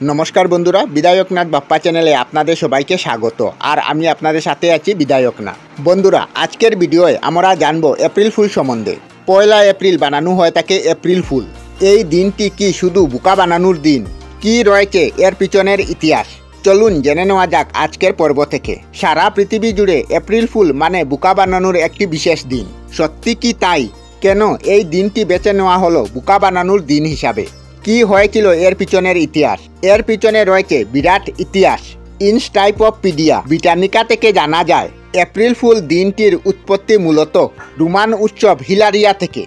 নমস্কার বন্ধুরা, বিধায়কনাথ বাপ্পা চ্যানেলে আপনাদের সবাইকে স্বাগত। আর আমি আপনাদের সাথে আছি বিধায়কনাথ। বন্ধুরা, আজকের ভিডিওয়ে আমরা জানবো এপ্রিল ফুল সম্বন্ধে। পয়লা এপ্রিল বানানো হয় থাকে এপ্রিল ফুল। এই দিনটি কি শুধু বোকা বানানোর দিন? কি রয়েছে এর পিছনের ইতিহাস? চলুন জেনে নেওয়া যাক আজকের পর্ব থেকে। সারা পৃথিবী জুড়ে এপ্রিল ফুল মানে বোকা বানানোর একটি বিশেষ দিন। সত্যি কি তাই? কেন এই দিনটি বেছে নেওয়া হলো বোকা বানানোর দিন হিসাবে? কি হয়েছিল এর পিছনের ইতিহাস? এর পিছনে রয়েছে বিরাট ইতিহাস। ইনস্টাইপোপিডিয়া ব্রিটানিকা থেকে জানা যায় এপ্রিল ফুল দিনটির উৎপত্তি মূলত রোমান উৎসব হিলারিয়া থেকে।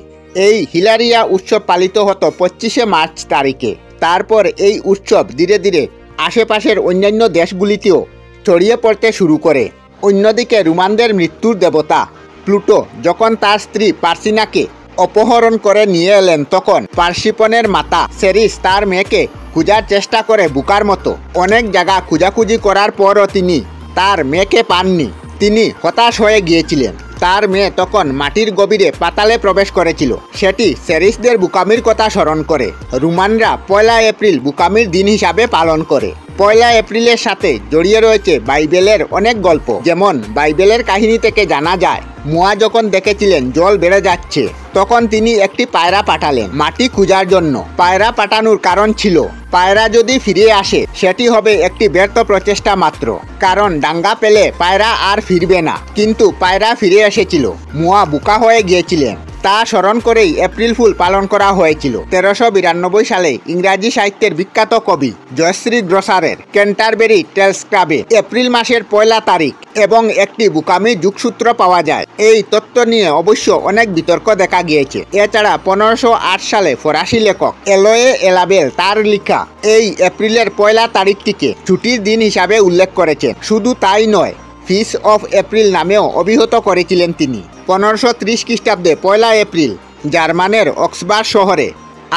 এই হিলারিয়া উৎসব পালিত হতো 25শে মার্চ তারিখে। তারপর এই উৎসব ধীরে ধীরে আশেপাশের অন্যান্য দেশগুলিতেও ছড়িয়ে পড়তে শুরু করে। অন্যদিকে রোমানদের মৃত্যুর দেবতা প্লুটো যখন তার স্ত্রী পার্সিনাকে অপহরণ করে নিয়ে এলেন, তখন পার্সিপনের মাতা সেরিস তার মেয়েকে খোঁজার চেষ্টা করে বোকার মতো। অনেক জায়গা খোঁজাখুঁজি করার পরও তিনি তার মেয়েকে পাননি। তিনি হতাশ হয়ে গিয়েছিলেন। তার মেয়ে তখন মাটির গভীরে পাতালে প্রবেশ করেছিল। সেটি সেরিসদের বোকামির কথা স্মরণ করে রোমানরা পয়লা এপ্রিল বোকামির দিন হিসাবে পালন করে। পয়লা এপ্রিলের সাথে জড়িয়ে রয়েছে বাইবেলের অনেক গল্প। যেমন বাইবেলের কাহিনী থেকে জানা যায় নোয়া যখন দেখেছিলেন জল বেড়ে যাচ্ছে, তখন তিনি একটি পায়রা পাঠালেন মাটি খোঁজার জন্য। পায়রা পাঠানোর কারণ ছিল পায়রা যদি ফিরে আসে সেটি হবে একটি ব্যর্থ প্রচেষ্টা মাত্র, কারণ ডাঙ্গা পেলে পায়রা আর ফিরবে না। কিন্তু পায়রা ফিরে এসেছিল। নোয়া বোকা হয়ে গিয়েছিলেন। তা স্মরণ করেই এপ্রিল ফুল পালন করা হয়েছিল। 1392 সালে ইংরাজি সাহিত্যের বিখ্যাত কবি জয়শ্রী গ্রসারের ক্যান্টারবেরি টেলস ক্লাবে এপ্রিল মাসের পয়লা তারিখ এবং একটি বোকামি যুগসূত্র পাওয়া যায়। এই তত্ত্ব নিয়ে অবশ্য অনেক বিতর্ক দেখা গিয়েছে। এছাড়া 1508 সালে ফরাসি লেখক এলোয়ে এলাবেল তার লেখা এই এপ্রিলের পয়লা তারিখটিকে ছুটির দিন হিসাবে উল্লেখ করেছেন। শুধু তাই নয়, ফিস অফ এপ্রিল নামেও অভিহিত করেছিলেন তিনি। 1530 খ্রিস্টাব্দে পয়লা এপ্রিল জার্মানের অক্সবার্গ শহরে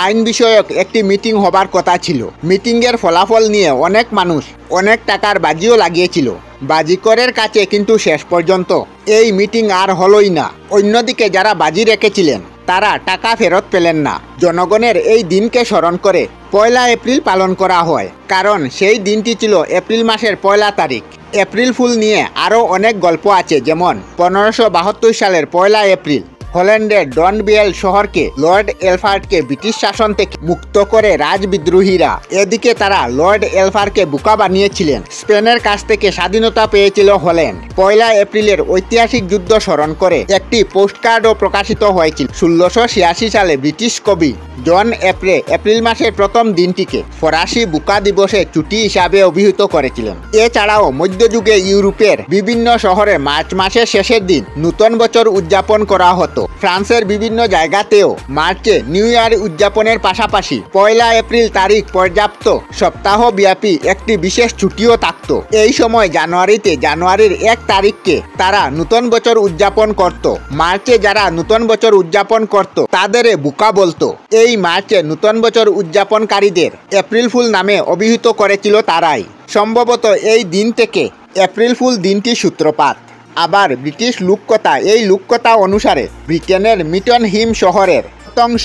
আইন বিষয়ক একটি মিটিং হবার কথা ছিল। মিটিংয়ের ফলাফল নিয়ে অনেক মানুষ অনেক টাকার বাজিও লাগিয়েছিল বাজিকরের কাছে, কিন্তু শেষ পর্যন্ত এই মিটিং আর হলোই না। অন্যদিকে যারা বাজি রেখেছিলেন তারা টাকা ফেরত পেলেন না। জনগণের এই দিনকে স্মরণ করে পয়লা এপ্রিল পালন করা হয়, কারণ সেই দিনটি ছিল এপ্রিল মাসের পয়লা তারিখ। এপ্রিল ফুল নিয়ে আরও অনেক গল্প আছে। যেমন 1572 সালের পয়লা এপ্রিল হল্যান্ডের ডনবিয়েল শহরকে লর্ড এলফার্টকে ব্রিটিশ শাসন থেকে মুক্ত করে রাজবিদ্রোহীরা। এদিকে তারা লর্ড এলফার্টকে বোকা বানিয়েছিলেন। স্পেনের কাছ থেকে স্বাধীনতা পেয়েছিল হল্যান্ড। পয়লা এপ্রিলের ঐতিহাসিক যুদ্ধ স্মরণ করে একটি পোস্টকার্ডও প্রকাশিত হয়েছিল। 1686 সালে ব্রিটিশ কবি জন এপ্রে এপ্রিল মাসের প্রথম দিনটিকে ফরাসি বোকা দিবসে ছুটি হিসাবে অভিহিত করেছিলেন। এছাড়াও মধ্যযুগে ইউরোপের বিভিন্ন শহরে মার্চ মাসের শেষের দিন নূতন বছর উদযাপন করা হতো। ফ্রান্সের বিভিন্ন জায়গাতেও মার্চে নিউ ইয়ার উদযাপনের পাশাপাশি পয়লা এপ্রিল তারিখ পর্যাপ্ত সপ্তাহব্যাপী একটি বিশেষ ছুটিও থাকত। এই সময় জানুয়ারির 1 তারিখকে তারা নূতন বছর উদযাপন করত। মার্চে যারা নূতন বছর উদযাপন করত তাদের বোকা বলতো। এই মার্চে নূতন বছর উদযাপনকারীদের এপ্রিল ফুল নামে অভিহিত করেছিল তারাই। সম্ভবত এই দিন থেকে এপ্রিল ফুল দিনটি সূত্রপাত। আবার ব্রিটিশ লোককথা, এই লোককথা অনুসারে ব্রিটেনের মিটন হিম শহরের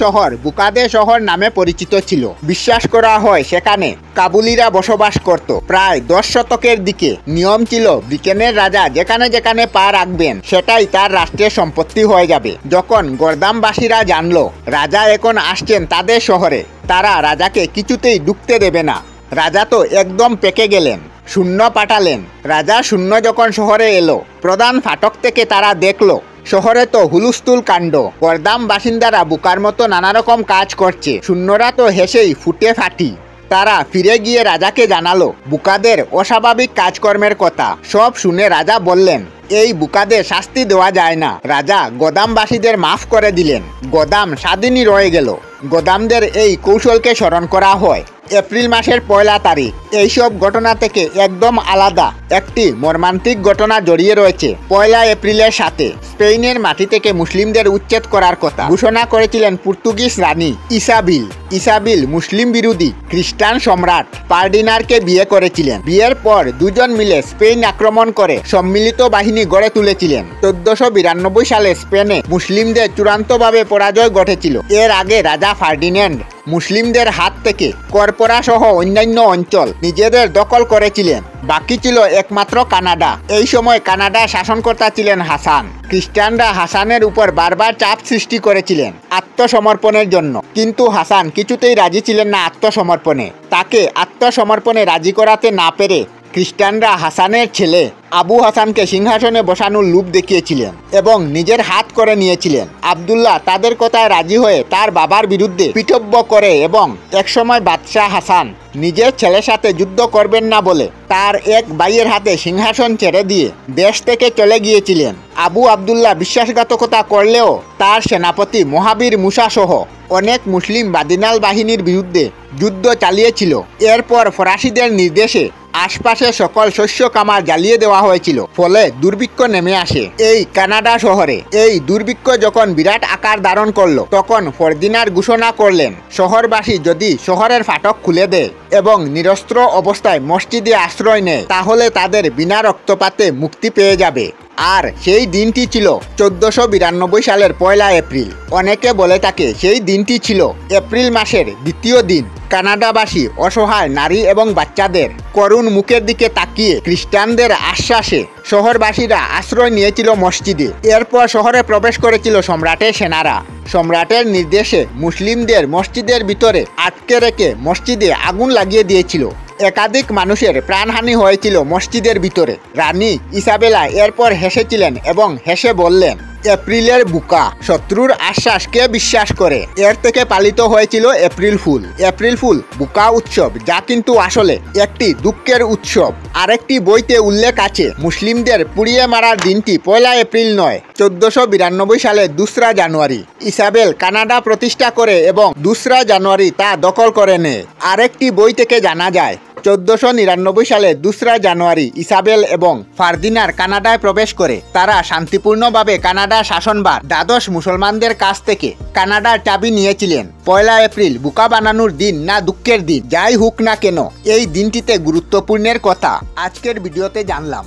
শহর বোকাদের শহর নামে পরিচিত ছিল। বিশ্বাস করা হয় সেখানে কাবুলিরা বসবাস করত। প্রায় 10 শতকের দিকে নিয়ম ছিল ব্রিটেনের রাজা যেখানে যেখানে পা রাখবেন সেটাই তার রাষ্ট্রের সম্পত্তি হয়ে যাবে। যখন গর্দামবাসীরা জানলো রাজা এখন আসছেন তাদের শহরে, তারা রাজাকে কিছুতেই ঢুকতে দেবে না। রাজা তো একদম পেকে গেলেন, শূন্য পাঠালেন। রাজা শূন্য যখন শহরে এলো, প্রধান ফাটক থেকে তারা দেখলো শহরে তো হুলুস্থুল কাণ্ড। গর্দাম বাসিন্দারা বোকার মতো নানা রকম কাজ করছে। শূন্যরা তো হেসেই ফুটে ফাটি। তারা ফিরে গিয়ে রাজাকে জানালো বোকাদের অস্বাভাবিক কাজকর্মের কথা। সব শুনে রাজা বললেন এই বোকাদের শাস্তি দেওয়া যায় না। রাজা গোদামবাসীদের মাফ করে দিলেন। গোদাম স্বাধীনই রয়ে গেল। গোদামদের এই কৌশলকে স্মরণ করা হয় এপ্রিল মাসের পয়লা তারিখ। এইসব ঘটনা থেকে একদম আলাদা একটি মর্মান্তিক ঘটনা জড়িয়ে রয়েছে পয়লা এপ্রিলের সাথে। স্পেনের মাটি থেকে মুসলিমদের উচ্ছেদ করার কথা ঘোষণা করেছিলেন পর্তুগিজ রানী ইসাবিল। ইসাবিল মুসলিম বিরোধী খ্রিস্টান সম্রাট ফার্ডিনান্ডকে বিয়ে করেছিলেন। বিয়ের পর দুজন মিলে স্পেন আক্রমণ করে সম্মিলিত বাহিনী গড়ে তুলেছিলেন। 1492 সালে স্পেনে মুসলিমদের চূড়ান্তভাবে পরাজয় ঘটেছিল। এর আগে রাজা ফার্ডিনান্ড মুসলিমদের হাত থেকে করপোরা সহ অন্যান্য অঞ্চল নিজেদের দখল করেছিলেন। বাকি ছিল একমাত্র কানাডা। এই সময় কানাডা শাসনকর্তা ছিলেন হাসান। খ্রিস্টানরা হাসানের উপর বারবার চাপ সৃষ্টি করেছিলেন আত্মসমর্পণের জন্য, কিন্তু হাসান কিছুতেই রাজি ছিলেন না আত্মসমর্পণে। তাকে আত্মসমর্পণে রাজি করাতে না পেরে খ্রিস্টানরা হাসানের ছেলে আবু হাসানকে সিংহাসনে বসানোর লোভ দেখিয়েছিলেন এবং নিজের হাত করে নিয়েছিলেন। আবদুল্লাহ তাদের কথায় রাজি হয়ে তার বাবার বিরুদ্ধে পিতব্য করে এবং একসময় বাদশাহ হাসান নিজের ছেলের সাথে যুদ্ধ করবেন না বলে তার এক ভাইয়ের হাতে সিংহাসন ছেড়ে দিয়ে দেশ থেকে চলে গিয়েছিলেন। আবু আবদুল্লাহ বিশ্বাসঘাতকতা করলেও তার সেনাপতি মহাবীর মুসা সহ অনেক মুসলিম বাদিনাল বাহিনীর বিরুদ্ধে যুদ্ধ চালিয়েছিল। এরপর ফরাসিদের নির্দেশে আশপাশে সকল শস্য কামার জ্বালিয়ে দেওয়া হয়েছিল, ফলে দুর্ভিক্ষ নেমে আসে এই কানাডা শহরে। এই দুর্ভিক্ষ যখন বিরাট আকার ধারণ করলো, তখন ফার্দিনান্দ ঘোষণা করলেন শহরবাসী যদি শহরের ফাটক খুলে দেয় এবং নিরস্ত্র অবস্থায় মসজিদে আশ্রয় নেয়, তাহলে তাদের বিনা রক্তপাতে মুক্তি পেয়ে যাবে। আর সেই দিনটি ছিল 1492 সালের 1 এপ্রিল। অনেকে বলে থাকে সেই দিনটি ছিল এপ্রিল মাসের দ্বিতীয় দিন। কানাডাবাসী অসহায় নারী এবং বাচ্চাদের করুণ মুখের দিকে তাকিয়ে খ্রিস্টানদের আশ্বাসে শহরবাসীরা আশ্রয় নিয়েছিল মসজিদে। এরপর শহরে প্রবেশ করেছিল সম্রাটের সেনারা। সম্রাটের নির্দেশে মুসলিমদের মসজিদের ভিতরে আটকে রেখে মসজিদে আগুন লাগিয়ে দিয়েছিল। একাধিক মানুষের প্রাণহানি হয়েছিল মসজিদের ভিতরে। রানী ইসাবেলা এরপর হেসেছিলেন এবং হেসে বললেন, এপ্রিলের বুকা, শত্রুর আশ্বাস কে বিশ্বাস করে। এর থেকে পালিত হয়েছিল এপ্রিল ফুল। এপ্রিল ফুল বুকা উৎসব, যা কিন্তু আসলে একটি দুঃখের উৎসব। আরেকটি বইতে উল্লেখ আছে মুসলিমদের পুড়িয়ে মারার দিনটি 1 এপ্রিল নয়, 1492 সালের 2 জানুয়ারি ইসাবেল কানাডা প্রতিষ্ঠা করে এবং 2 জানুয়ারি তা দখল করে নেয়। আরেকটি বই থেকে জানা যায় 1499 সালে 2 জানুয়ারি ইসাবেল এবং ফার্দিনান্দ কানাডায় প্রবেশ করে। তারা শান্তিপূর্ণভাবে কানাডার শাসনভার দ্বাদশ মুসলমানদের কাছ থেকে কানাডার চাবি নিয়েছিলেন। 1 এপ্রিল বুকা বানানোর দিন না দুঃখের দিন, যাই হোক না কেন এই দিনটিতে গুরুত্বপূর্ণের কথা আজকের ভিডিওতে জানলাম।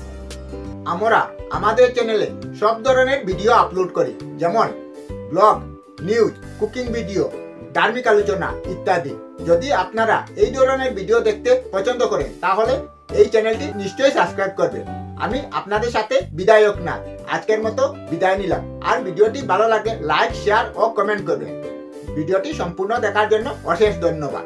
আমরা আমাদের চ্যানেলে সব ধরনের ভিডিও আপলোড করি, যেমন ব্লগ, নিউজ, কুকিং ভিডিও, ধার্মিক আলোচনা ইত্যাদি। যদি আপনারা এই ধরনের ভিডিও দেখতে পছন্দ করেন, তাহলে এই চ্যানেলটি নিশ্চয়ই সাবস্ক্রাইব করবেন। আমি আপনাদের সাথে বিদায়ক না, আজকের মতো বিদায় নিলাম। আর ভিডিওটি ভালো লাগে লাইক, শেয়ার ও কমেন্ট করবেন। ভিডিওটি সম্পূর্ণ দেখার জন্য অশেষ ধন্যবাদ।